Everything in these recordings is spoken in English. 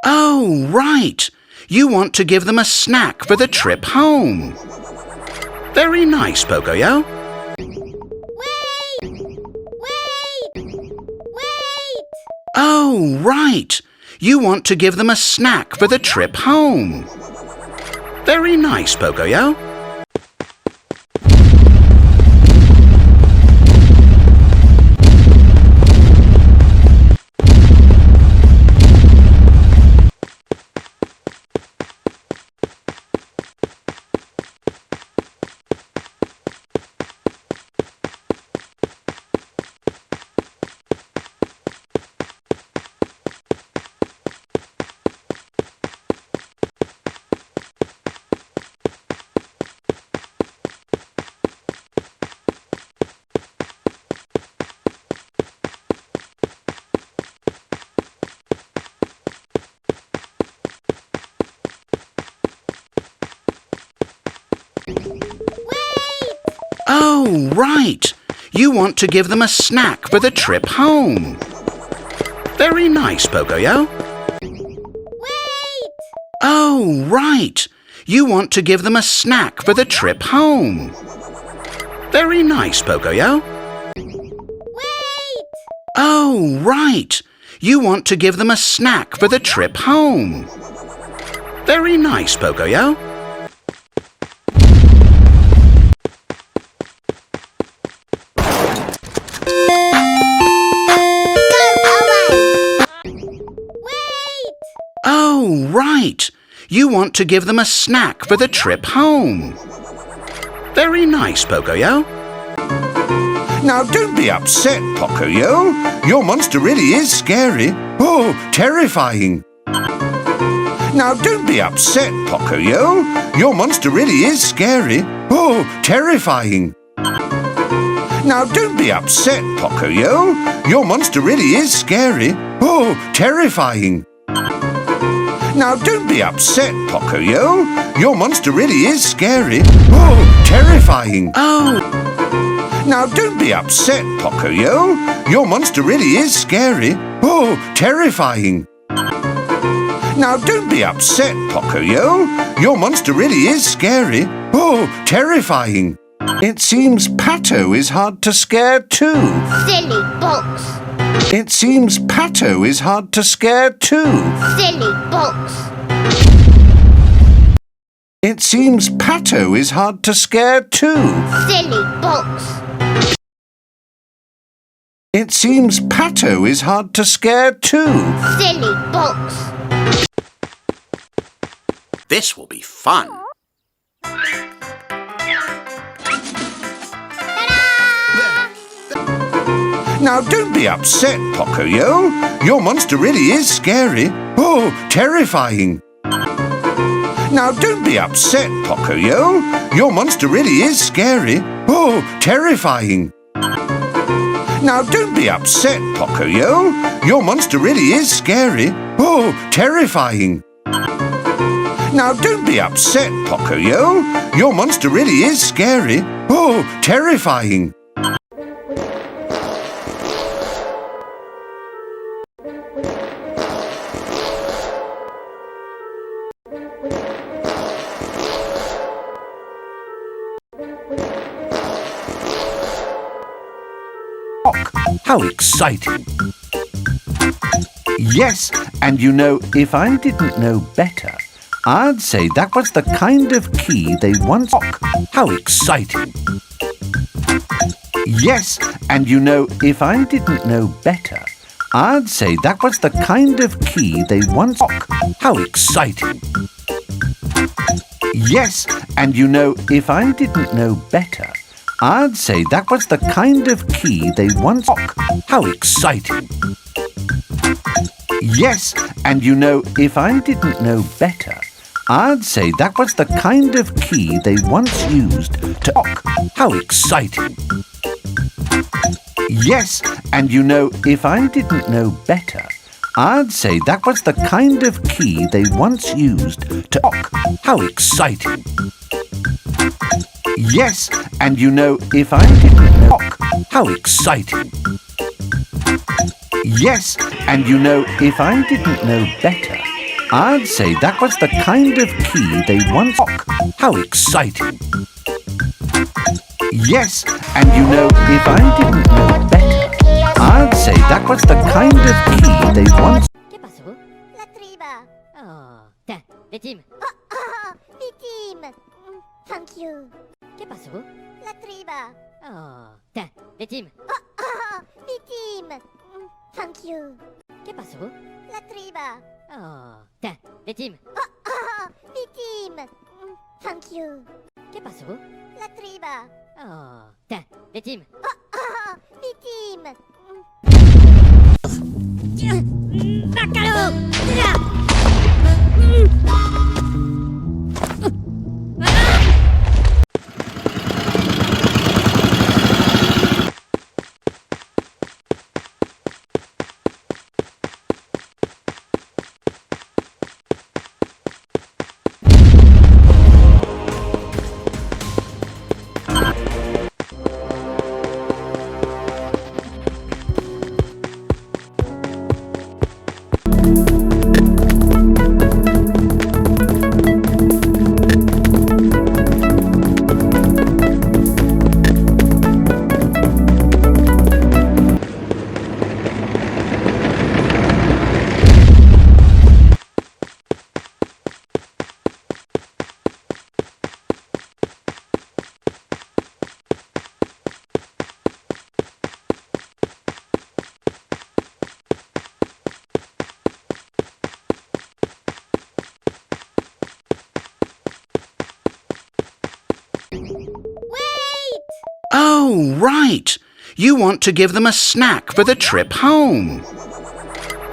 Oh, right. You want to give them a snack for the trip home. Very nice, Pocoyo. Oh, right. You want to give them a snack for the trip home. Very nice, Pocoyo. Oh, right. You want to give them a snack for the trip home. Very nice, Pocoyo. Oh, right. You want to give them a snack for the trip home. Very nice, Pocoyo. Oh, right. You want to give them a snack for the trip home. Very nice, Pocoyo. Oh, right. You want to give them a snack for the trip home. Very nice, Pocoyo. Now, don't be upset, Pocoyo. Your monster really is scary. Oh, terrifying. Now, don't be upset, Pocoyo. Your monster really is scary. Oh, terrifying. Now, don't be upset, Pocoyo. Your monster really is scary. Oh, terrifying. Now, don't be upset, Pocoyo. Your monster really is scary. Oh, terrifying. Oh. Now, don't be upset, Pocoyo. Your monster really is scary. Oh, terrifying. Now, don't be upset, Pocoyo. Your monster really is scary. Oh, terrifying. It seems Pato is hard to scare too. Silly box. It seems Pato is hard to scare too. Silly box. It seems Pato is hard to scare too. Silly box. It seems Pato is hard to scare too. Silly box. This will be fun. Now, don't be upset, Pocoyo. Your monster really is scary. Oh, terrifying. Now, don't be upset, Pocoyo. Your monster really is scary. Oh, terrifying. Now, don't be upset, Pocoyo. Your monster really is scary. Oh, terrifying. Now, don't be upset, Pocoyo. Your monster really is scary. Oh, terrifying. How exciting! Yes, and you know, if I didn't know better, I'd say that was the kind of key they once... How exciting! Yes, and you know, if I didn't know better, I'd say that was the kind of key they once... How exciting! Yes, and you know, if I didn't know better, I'd say that was the kind of key they once... How exciting! Yes, and you know, if I didn't know better, I'd say that was the kind of key they once used to... How exciting! Yes, and you know, if I didn't know better, I'd say that was the kind of key they once used to... How exciting! Yes, and you know, if I didn't know... How exciting! Yes, and you know, if I didn't know better, I'd say that was the kind of key they once... How exciting! Yes, and you know, if I didn't know better, I'd say that was the kind of key they once... ¿Qué pasó? La triba. Oh, le Tim. Mi team. Thank you. ¿Qué pasó? La triba. Oh, le Tim. Mi team. Thank you. ¿Qué pasó? La triba. Oh, le Tim. Mi team. Thank you. ¿Qué pasó? La triba. Oh, le Tim. Mi team. ¡Bácalo! Oh, right. You want to give them a snack for the trip home.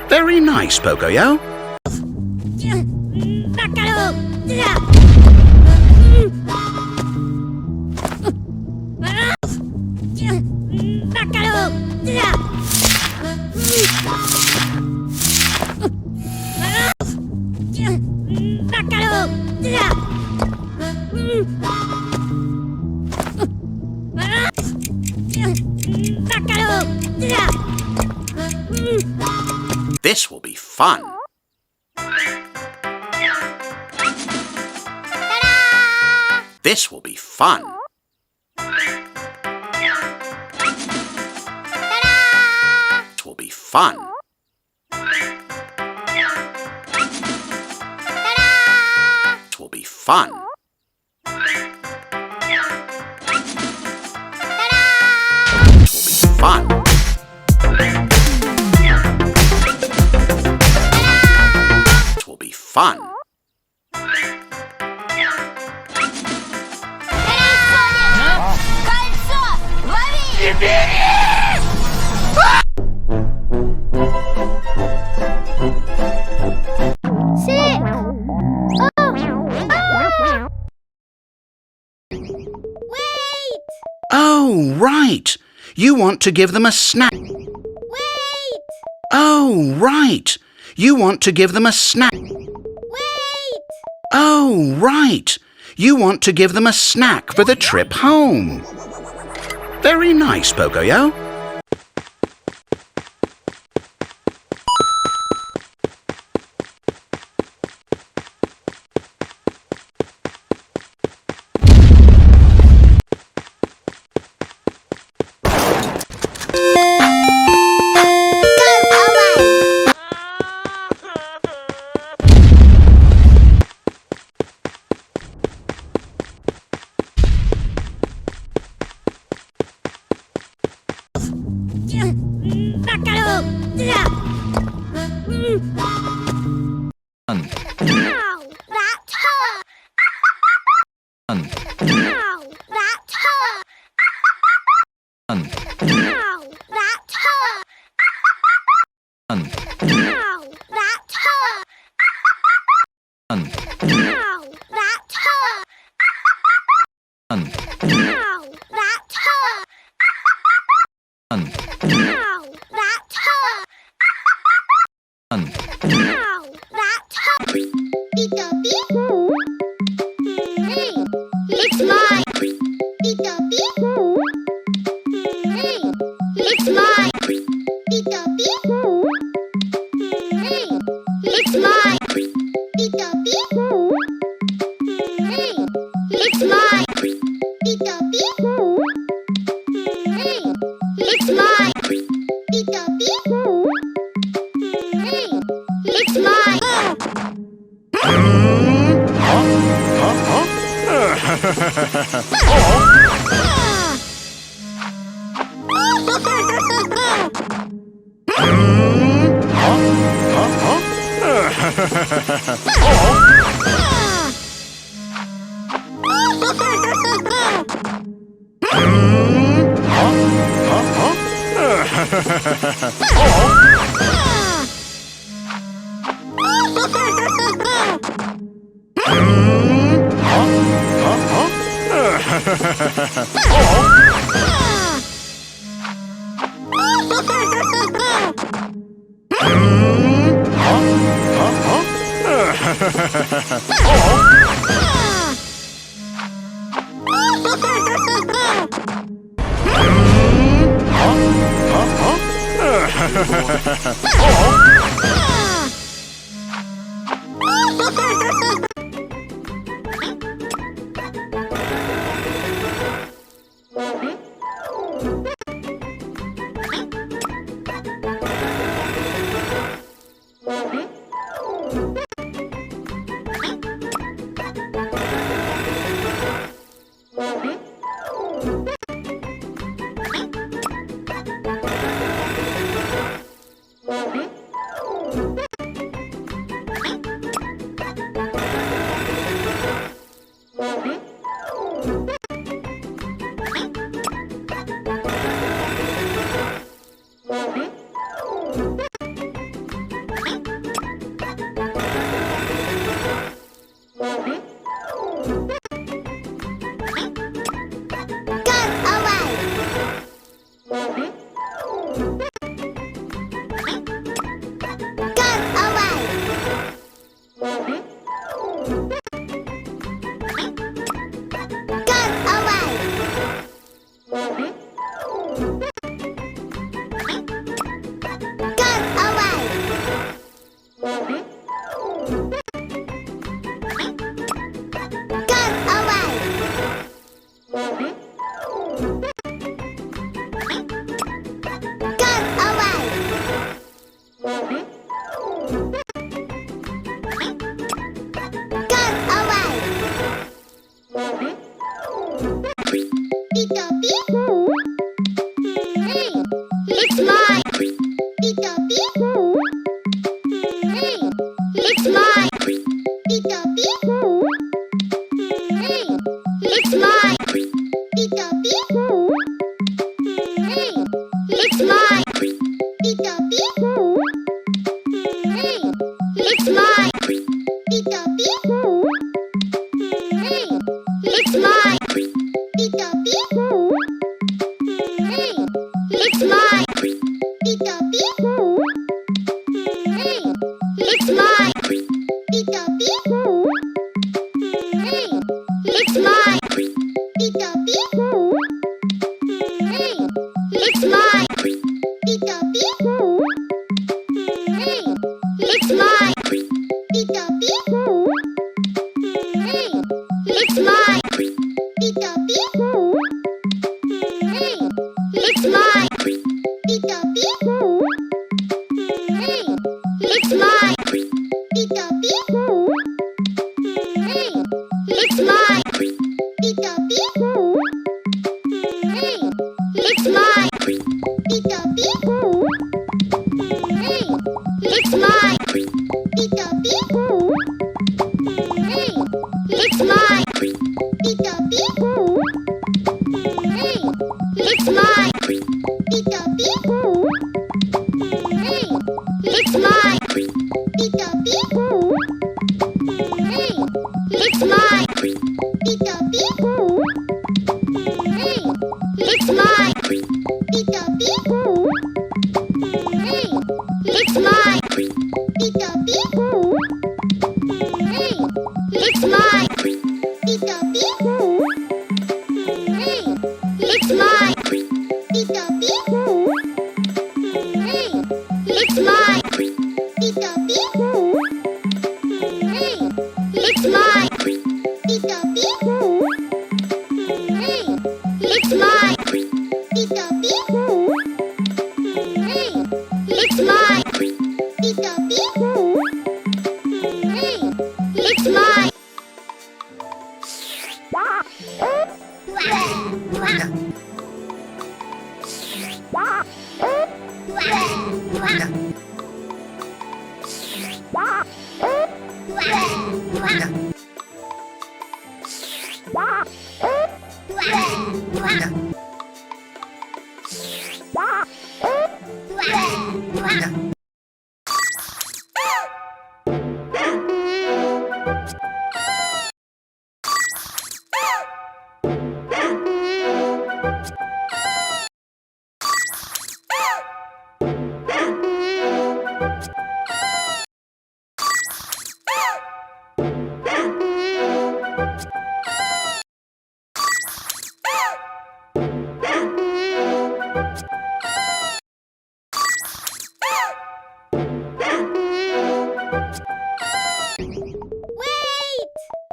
Very nice, Pocoyo. ¡Bácalo! ¡Bácalo! ¡Bácalo! This will be fun. This will be fun. This will be fun. This will be fun. This will be fun. This will be fun. Sick. Wait. Oh, right. You want to give them a snack. Wait. Oh, right. You want to give them a snack. Wait. Oh, right. You want to give them a snack for the trip home. Very nice, Pocoyo. one. Ow, that hurt. Be-dobby. It's mine. Be-dobby. It's mine. Be-dobby. It's mine. Be-dobby. It's mine. Be-dobby. It's mine. Be-dobby. It's mine. P. It's mine. P. It's mine. P. It's mine.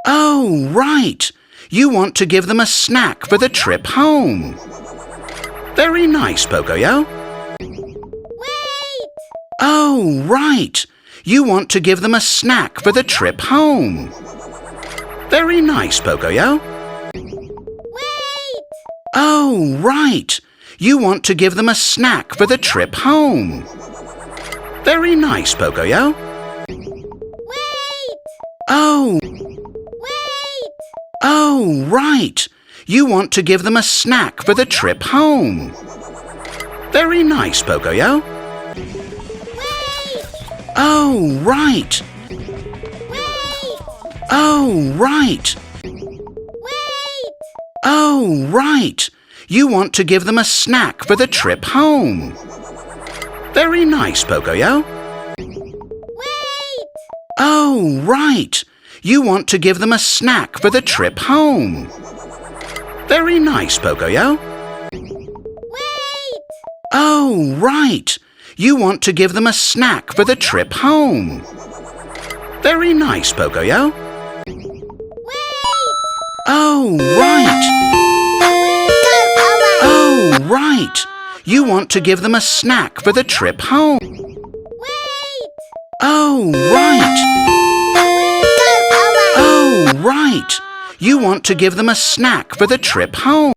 Oh, right. You want to give them a snack for the trip home. Very nice, Pocoyo. Wait! Oh, right. You want to give them a snack for the trip home. Very nice, Pocoyo. Wait! Oh, right. You want to give them a snack for the trip home. Very nice, Pocoyo. Wait! Oh, Wait! oh, right. You want to give them a snack for the trip home. Very nice, Pocoyo. Wait! Oh, right. Wait! Oh, right. Wait! Oh, right. You want to give them a snack for the trip home. Very nice, Pocoyo. Wait! Oh, right. You want to give them a snack for the trip home. Very nice, Pocoyo. Wait! Oh, right. You want to give them a snack for the trip home. Very nice, Pocoyo. Wait! Oh, right. Oh, right. You want to give them a snack for the trip home. Wait! Oh, right. Oh, right. You want to give them a snack for the trip home.